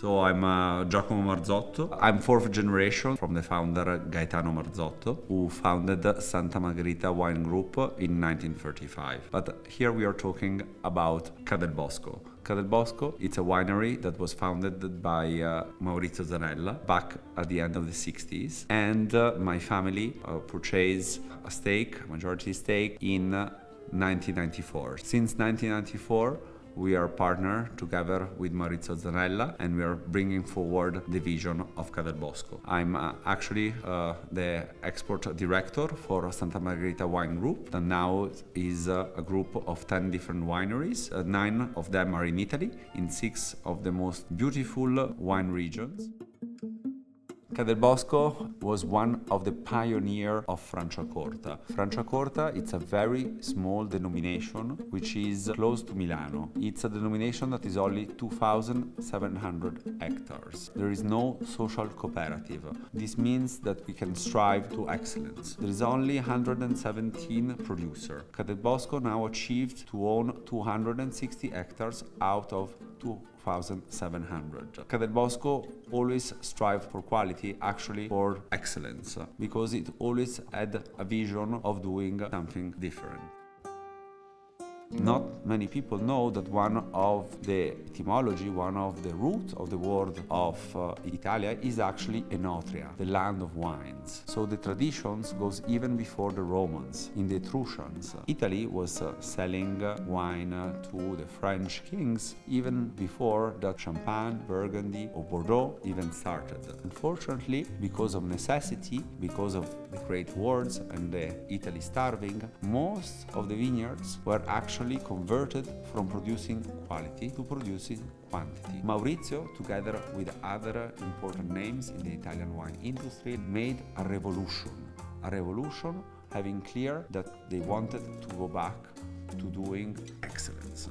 So I'm Giacomo Marzotto. I'm fourth generation from the founder Gaetano Marzotto, who founded Santa Margherita Wine Group in 1935. But here we are talking about Ca del Bosco. Ca del Bosco, it's a winery that was founded by Maurizio Zanella back at the end of the 60s. And my family purchased a majority stake in 1994. Since 1994, we are partnered together with Maurizio Zanella and we are bringing forward the vision of Ca del Bosco. I'm actually the export director for Santa Margherita Wine Group that now is a group of 10 different wineries. 9 of them are in Italy, in 6 of the most beautiful wine regions. Ca del Bosco was one of the pioneers of Franciacorta. Franciacorta, it's a very small denomination which is close to Milano. It's a denomination that is only 2,700 hectares. There is no social cooperative. This means that we can strive to excellence. There is only 117 producers. Ca del Bosco now achieved to own 260 hectares out of 2,700. Ca del Bosco always strive for quality, actually for excellence, because it always had a vision of doing something different. Not many people know that one of the etymology, one of the roots of the word of Italia is actually Enotria, the land of wines. So the traditions goes even before the Romans, in the Etruscans. Italy was selling wine to the French kings even before that Champagne, Burgundy or Bordeaux even started. Unfortunately, because of necessity, because of the great wars and the Italy starving, most of the vineyards were actually converted from producing quality to producing quantity. Maurizio, together with other important names in the Italian wine industry, made a revolution having clear that they wanted to go back to doing excellence.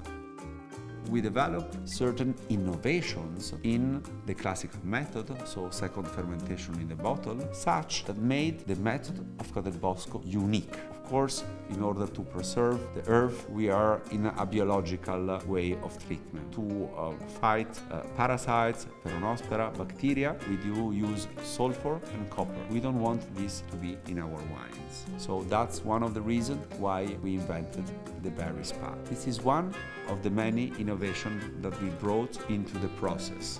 We developed certain innovations in the classical method, so second fermentation in the bottle, such that made the method of Ca del Bosco unique. Of course, in order to preserve the earth, we are in a biological way of treatment. To fight parasites, peronospora, bacteria, we do use sulfur and copper. We don't want this to be in our wines. So that's one of the reasons why we invented the berry spa. This is one of the many innovations that we brought into the process.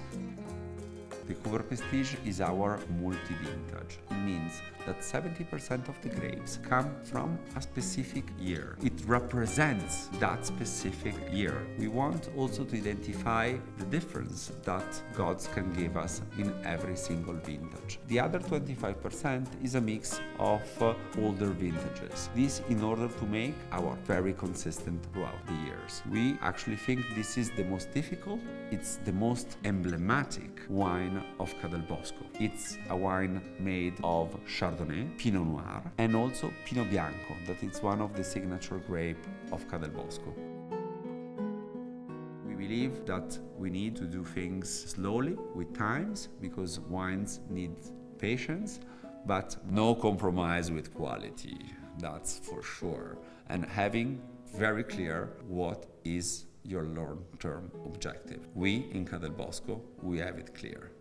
The Cuveé Pretige is our multi-vintage. It means that 70% of the grapes come from a specific year. It represents that specific year. We want also to identify the difference that gods can give us in every single vintage. The other 25% is a mix of older vintages. This in order to make our very consistent throughout the years. We actually think this is the most difficult, it's the most emblematic wine of Ca del Bosco. It's a wine made of Chardonnay, Pinot Noir, and also Pinot Bianco, that is one of the signature grapes of Ca del Bosco. We believe that we need to do things slowly, with times, because wines need patience, but no compromise with quality, that's for sure. And having very clear what is your long-term objective. We in Ca del Bosco, we have it clear.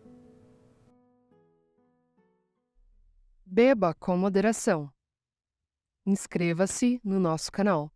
Beba com moderação. Inscreva-se no nosso canal.